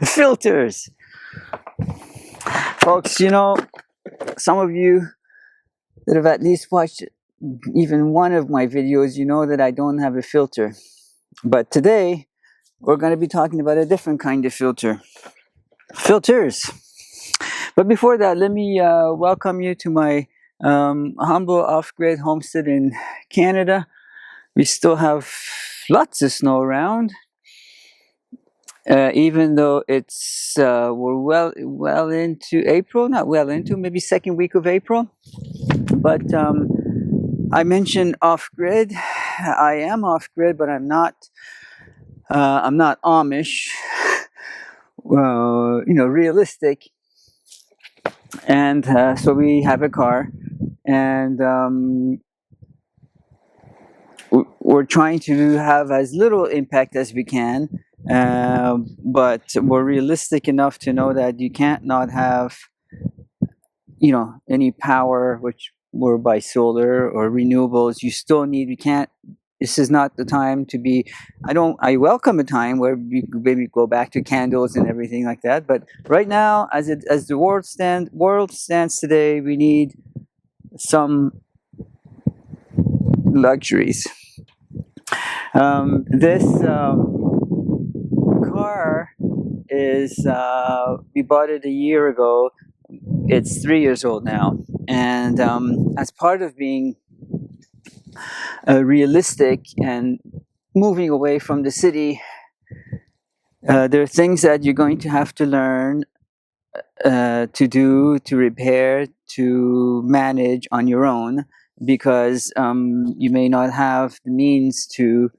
Filters. Folks, you know, some of you that have at least watched even one of my videos, you know that I don't have a filter. But today, we're going to be talking about a different kind of filter. Filters. But before that, let me welcome you to my humble off-grid homestead in Canada. We still have lots of snow around. Even though it's we're well into April, not well into, maybe second week of April. But I mentioned off-grid. I am off-grid, but I'm not Amish. You know, realistic. And so we have a car, and we're trying to have as little impact as we can. But we're realistic enough to know that you can't not have, you know, any power, which were by solar or renewables. You still need. We can't. This is not the time to be. I welcome a time where we maybe go back to candles and everything like that. But right now, as the world stands today, we need some luxuries. This car is we bought it a year ago. It's 3 years old now, and as part of being realistic and moving away from the city, there are things that you're going to have to learn to do, to repair, to manage on your own, because you may not have the means to.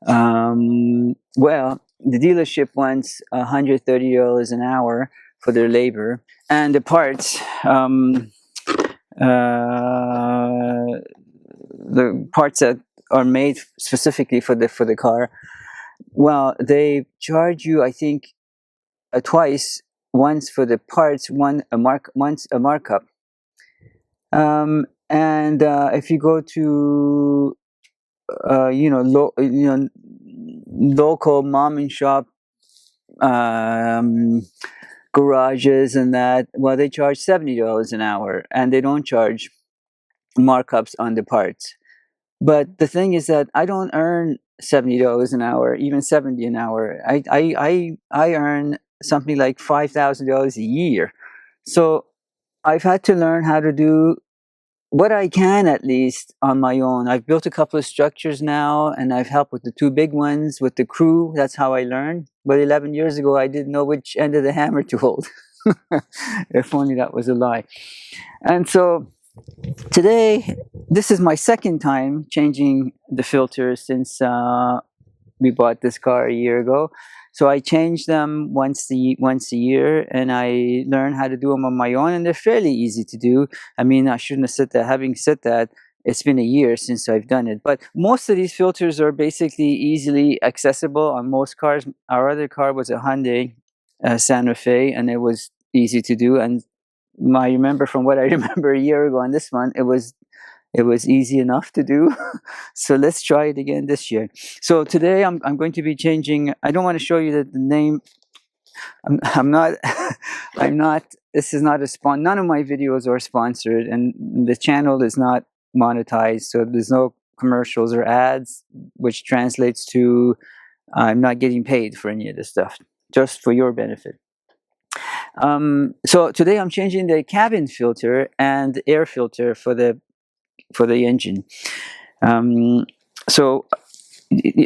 Well, the dealership wants $130 an hour for their labor, and the parts, the parts that are made specifically for the car. Well, they charge you, I think, twice. Once for the parts, once a markup. And if you go to local mom and shop garages and that, well, they charge $70 an hour, and they don't charge markups on the parts. But the thing is that I don't earn $70 an hour, even $70 an hour. I earn something like $5,000 a year. So I've had to learn how to do what I can, at least on my own. I've built a couple of structures now, and I've helped with the two big ones with the crew. That's how I learned. But 11 years ago, I didn't know which end of the hammer to hold. If only that was a lie. And so today, this is my second time changing the filters since we bought this car a year ago. So I change them once a year, and I learn how to do them on my own, and they're fairly easy to do. I mean, I shouldn't have said that. Having said that, it's been a year since I've done it. But most of these filters are basically easily accessible on most cars. Our other car was a Hyundai Santa Fe, and it was easy to do. And I remember from what I remember a year ago on this one, it was easy enough to do. So let's try it again this year. So today I'm going to be changing. I don't want to show you the name. I'm not. This is not a sponsor. None of my videos are sponsored, and the channel is not monetized. So there's no commercials or ads, which translates to I'm not getting paid for any of this stuff. Just for your benefit. So today I'm changing the cabin filter and the air filter for the engine. So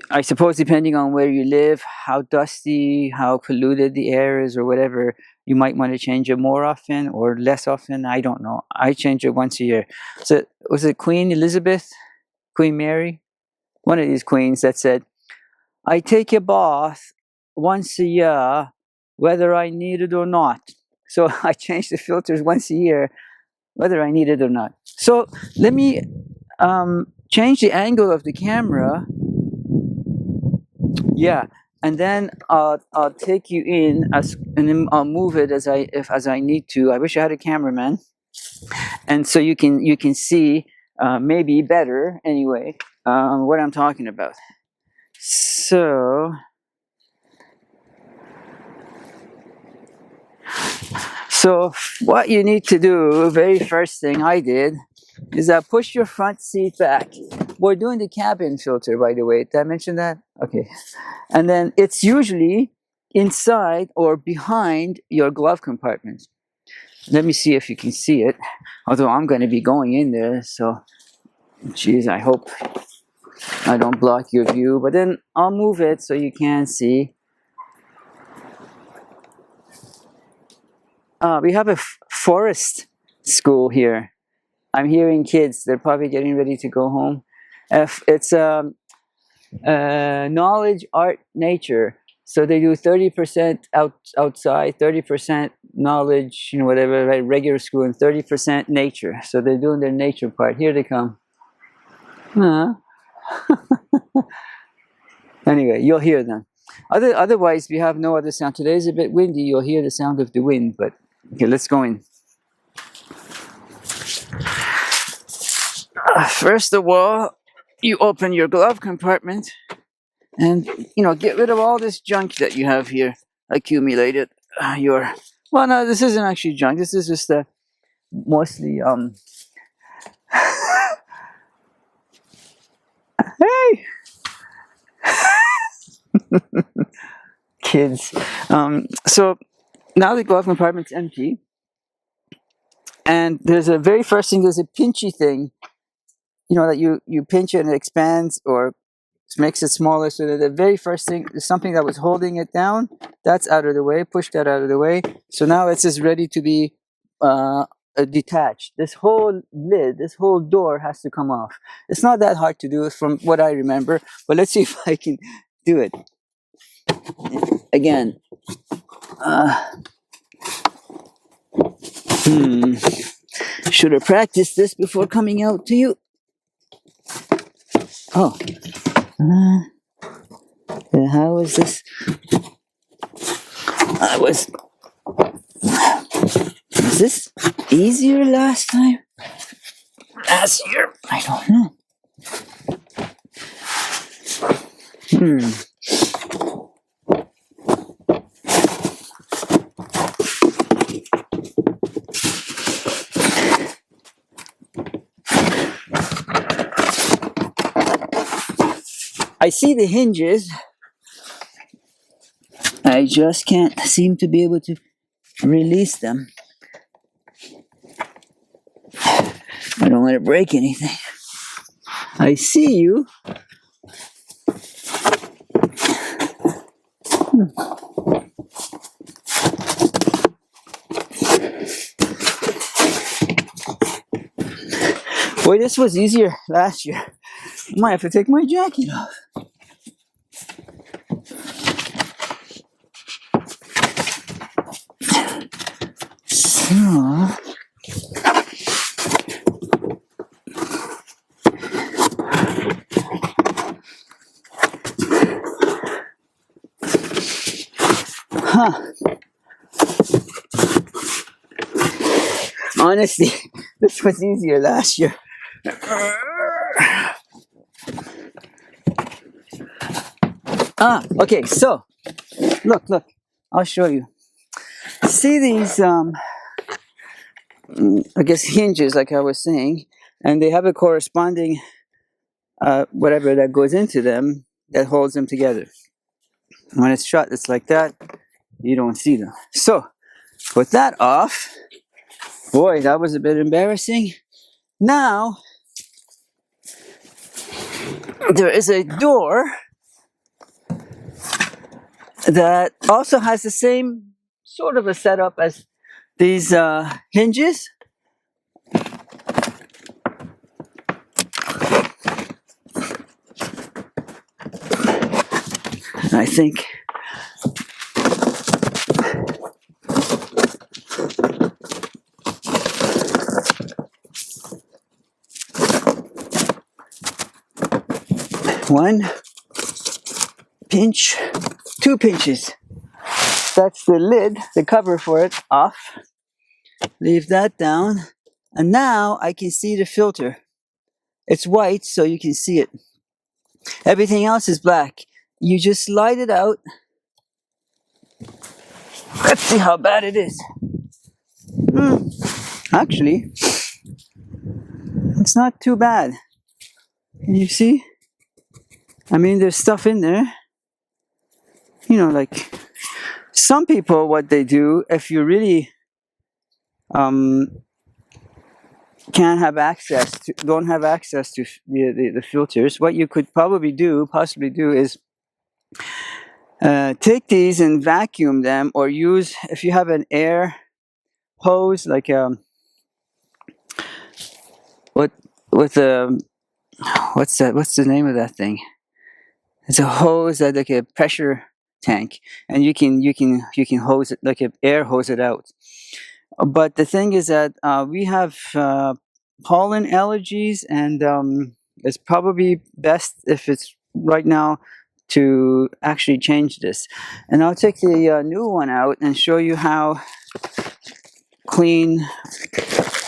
I suppose depending on where you live, how dusty, how polluted the air is or whatever, you might want to change it more often or less often. I don't know. I change it once a year. So was it Queen Elizabeth, Queen Mary? One of these queens that said, I take a bath once a year, whether I need it or not. So I change the filters once a year, whether I need it or not. So let me change the angle of the camera. Yeah, and then I'll take you in and then I'll move it as I need to. I wish I had a cameraman, and so you can see maybe better anyway what I'm talking about. So So what you need to do, very first thing I did, is push your front seat back. We're doing the cabin filter, by the way. Did I mention that? Okay. And then it's usually inside or behind your glove compartment. Let me see if you can see it. Although I'm going to be going in there, so geez, I hope I don't block your view. But then I'll move it so you can see. We have a forest school here. I'm hearing kids. They're probably getting ready to go home. It's knowledge, art, nature. So they do 30% outside, 30% knowledge, you know, whatever, right, regular school, and 30% nature. So they're doing their nature part. Here they come. Huh. Anyway, you'll hear them. Otherwise, we have no other sound. Today is a bit windy. You'll hear the sound of the wind, but okay, let's go in. First of all, you open your glove compartment and, you know, get rid of all this junk that you have here accumulated. Well, no, this isn't actually junk. This is just mostly hey, kids. So now the glove compartment's empty, and there's a very first thing. There's a pinchy thing, you know, that you pinch it and it expands or makes it smaller. So that the very first thing is something that was holding it down. That's out of the way. Push that out of the way. So now it's just ready to be detached. This whole lid, this whole door has to come off. It's not that hard to do from what I remember, but let's see if I can do it. Again. Should have practiced this before coming out to you. Oh. How was this? Was this easier last time? Last year? I don't know. I see the hinges. I just can't seem to be able to release them. I don't want to break anything. I see you. Boy, this was easier last year. I might have to take my jacket off. So, honestly, this was easier last year. Okay, so look, I'll show you. See these I guess hinges, like I was saying, and they have a corresponding whatever that goes into them that holds them together. When it's shut, it's like that. You don't see them. So put that off. Boy, that was a bit embarrassing. Now there is a door that also has the same sort of a setup as these hinges. I think one pinch, two pinches. That's the lid, the cover for it, off. Leave that down. And now I can see the filter. It's white, so you can see it. Everything else is black. You just slide it out. Let's see how bad it is. Actually, it's not too bad. Can you see? I mean, there's stuff in there. You know, like some people, what they do, if you really can't have access to, don't have access to the filters, what you could possibly do is take these and vacuum them, or use, if you have an air hose, like what with a what's that? What's the name of that thing? It's a hose that like a pressure tank, and you can hose it, like a air hose it out. But the thing is that we have pollen allergies, and it's probably best if it's right now to actually change this. And I'll take the new one out and show you how clean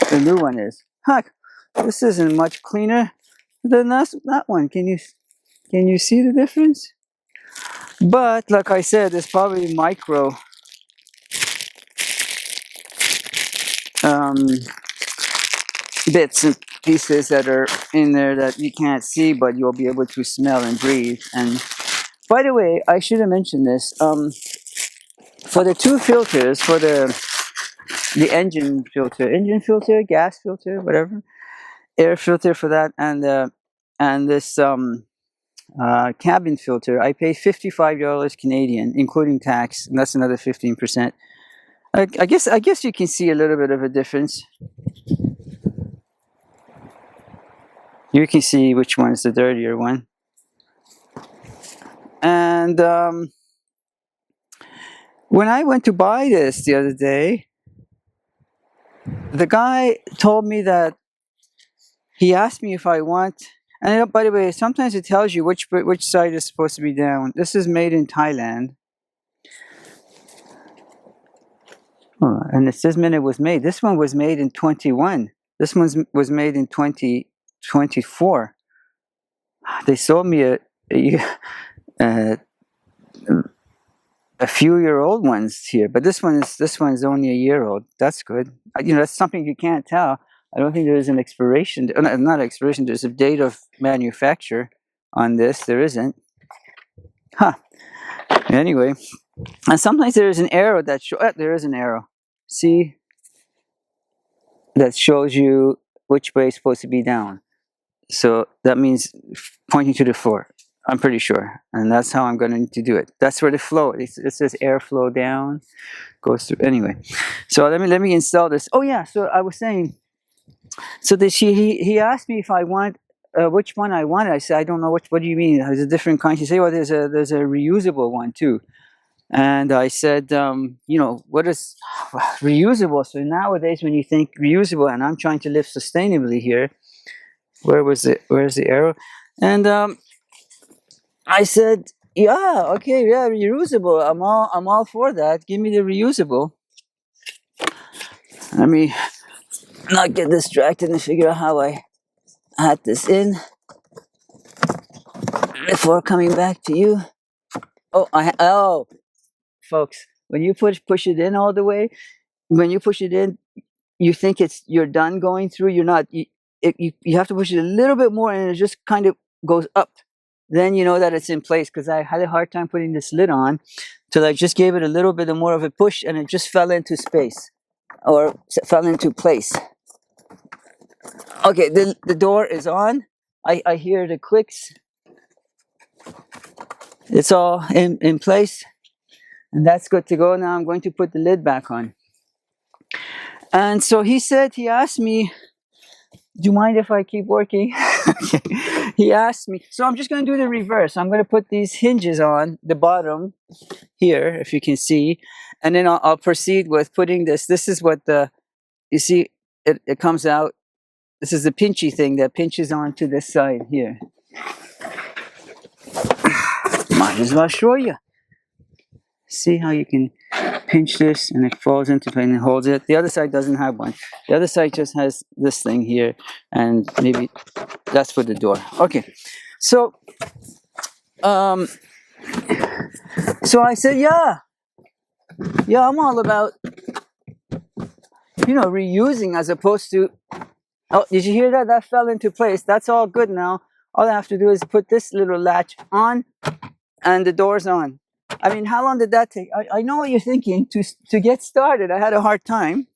the new one is. Heck, this isn't much cleaner than that one. Can you see the difference? But like I said, there's probably micro bits and pieces that are in there that you can't see, but you'll be able to smell and breathe. And by the way, I should have mentioned this. For the two filters, for the engine filter, gas filter, whatever, air filter for that, and this cabin filter, I pay $55 Canadian, including tax, and that's another 15%. I guess you can see a little bit of a difference. You can see which one is the dirtier one. And when I went to buy this the other day, the guy told me that he asked me if I want, and by the way, sometimes it tells you which side is supposed to be down. This is made in Thailand. Oh, and it says when it was made. This one was made in 21. This one was made in 2024. They sold me a few-year-old ones here, but this one is only a year old. That's good. You know, that's something you can't tell. I don't think there is an expiration. Not expiration. There's a date of manufacture on this. There isn't. Huh. Anyway, and sometimes there is an arrow that there is an arrow. See, that shows you which way is supposed to be down. So that means pointing to the floor. I'm pretty sure, and that's how I'm going to do it. That's where the flow. It says airflow down, goes through. Anyway, so let me install this. Oh yeah, so I was saying. So he asked me if I want which one I wanted. I said I don't know which. What do you mean? There's a different kind. He said, well, there's a reusable one too. And I said, you know, what is reusable? So nowadays, when you think reusable, and I'm trying to live sustainably here, where's the arrow? And I said, yeah, okay, yeah, reusable. I'm all for that. Give me the reusable. Let me not get distracted and figure out how I add this in before coming back to you. Oh, folks, when you push it in all the way, when you push it in, you think you're done going through. You're not. You have to push it a little bit more, and it just kind of goes up. Then you know that it's in place, because I had a hard time putting this lid on till I just gave it a little bit more of a push, and it just fell into space, or fell into place. Okay, the door is on. I hear the clicks. It's all in place, and that's good to go. Now I'm going to put the lid back on. And so he asked me, do you mind if I keep working? Okay. He asked me, so I'm just going to do the reverse. I'm going to put these hinges on the bottom here, if you can see, and then I'll proceed with putting this. This is what you see, it comes out. This is the pinchy thing that pinches onto this side here. Might as well show you. See how you can pinch this and it falls into place and holds it. The other side doesn't have one. The other side just has this thing here, and maybe that's for the door. Okay, so I said, yeah, I'm all about reusing as opposed to, oh, did you hear that? That fell into place. That's all good now. All I have to do is put this little latch on and the door's on. I mean, how long did that take? I know what you're thinking. To get started, I had a hard time,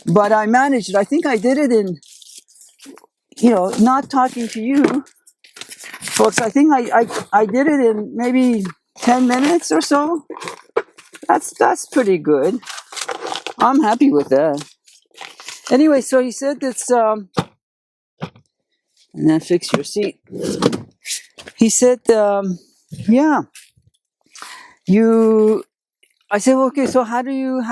but I managed it. I think I did it in, not talking to you folks. I think I did it in maybe 10 minutes or so. That's pretty good. I'm happy with that. Anyway, so he said that's and then fix your seat. He said, yeah, I said, well, okay, so how do you,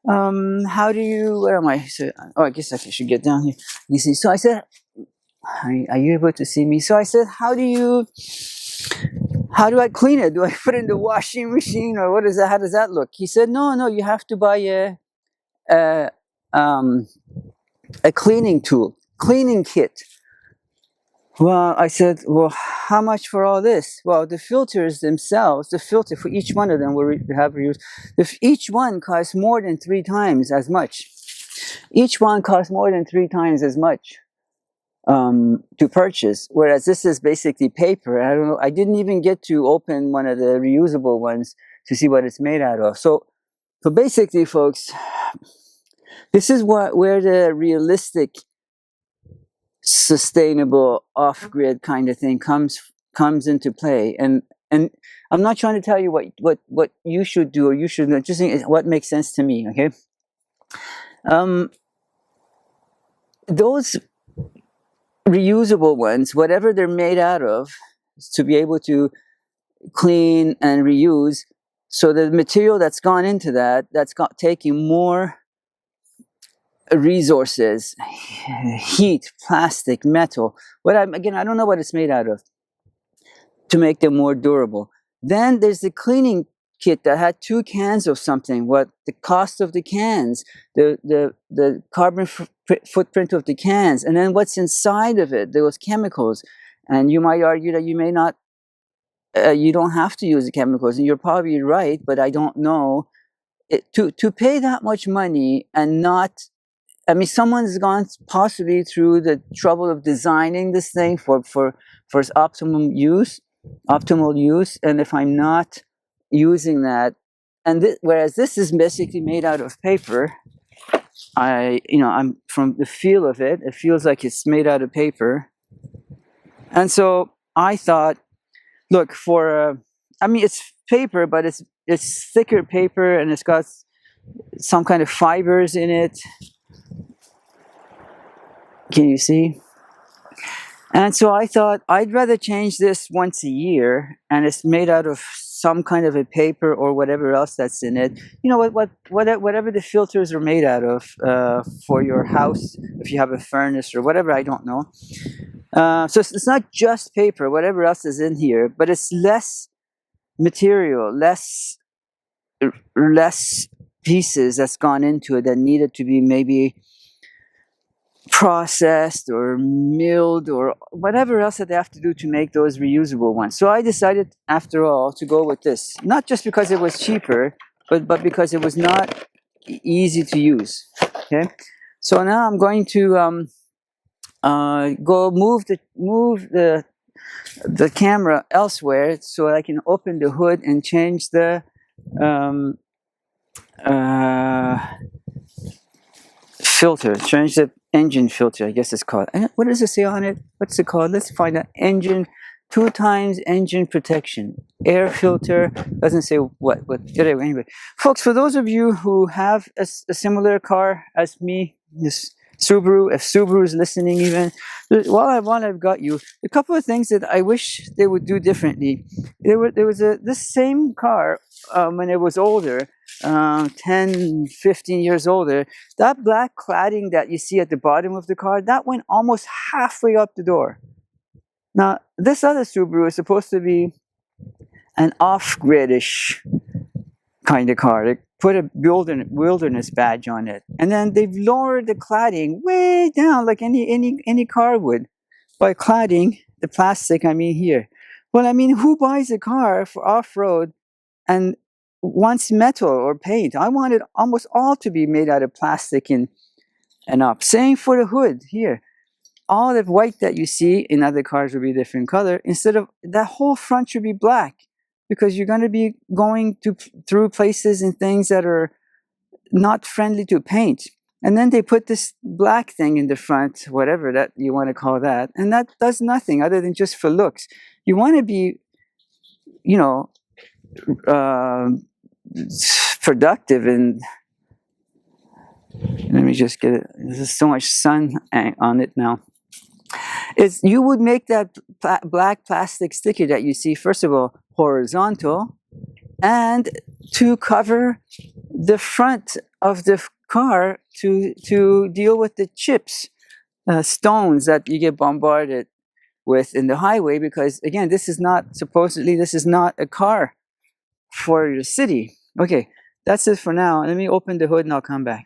where am I? He said, oh, I guess I should get down here. You see, so I said, are you able to see me? So I said, how do I clean it? Do I put it in the washing machine, or what is that? How does that look? He said, no, you have to buy a cleaning kit. Well, I said, well, how much for all this? Well, the filters themselves, the filter for each one of them will have reused. If each one costs more than 3 times as much. Each one costs more than 3 times as much to purchase. Whereas this is basically paper. I don't know. I didn't even get to open one of the reusable ones to see what it's made out of. So basically, folks, this is where the realistic, sustainable, off-grid kind of thing comes into play. And I'm not trying to tell you what you should do or you should not, just what makes sense to me. Okay. Those reusable ones, whatever they're made out of, to be able to clean and reuse. So the material that's gone into that's taking more resources, heat, plastic, metal. Again, I don't know what it's made out of to make them more durable. Then there's the cleaning kit that had 2 cans of something. What the cost of the cans, the carbon footprint of the cans, and then what's inside of it, those chemicals. And you might argue that you may not, you don't have to use the chemicals, and you're probably right, but I don't know. To pay that much money and not, I mean, someone's gone possibly through the trouble of designing this thing for its optimal use, and if I'm not using that, and whereas this is basically made out of paper, I'm from the feel of it, it feels like it's made out of paper, and so I thought, look, I mean, it's paper, but it's thicker paper, and it's got some kind of fibers in it. Can you see? And so I thought I'd rather change this once a year, and it's made out of some kind of a paper or whatever else that's in it. Whatever the filters are made out of for your house, if you have a furnace or whatever, I don't know. So it's not just paper, whatever else is in here, but it's less material, less pieces that's gone into it that needed to be maybe processed or milled or whatever else that they have to do to make those reusable ones. So I decided, after all, to go with this. Not just because it was cheaper, but because it was not easy to use. Okay, so now I'm going to go move the camera elsewhere so I can open the hood and change the filter, change the engine filter, I guess it's called. What does it say on it? What's it called? Let's find out. Engine, 2 times engine protection. Air filter, doesn't say what. Anyway, folks, for those of you who have a similar car as me, this Subaru, if Subaru is listening even, while I've got you, a couple of things that I wish they would do differently. There was this same car when it was older, 10, 15 years older, that black cladding that you see at the bottom of the car, that went almost halfway up the door. Now, this other Subaru is supposed to be an off-gridish kind of car. They put a wilderness badge on it, and then they've lowered the cladding way down, like any car would, by cladding the plastic. I mean, here. Well, I mean, who buys a car for off-road and wants metal or paint. I want it almost all to be made out of plastic and up. Same for the hood here. All the white that you see in other cars will be different color. Instead of that whole front should be black, because you're going to be going through places and things that are not friendly to paint. And then they put this black thing in the front, whatever that you want to call that, and that does nothing other than just for looks. You want to be, you know, productive. And let me just get it. There's so much sun on it now. Is you would make that black plastic sticker that you see, first of all, horizontal, and to cover the front of the car to deal with the chips, stones that you get bombarded with in the highway, because again, this is not a car for the city. Okay, that's it for now. Let me open the hood and I'll come back.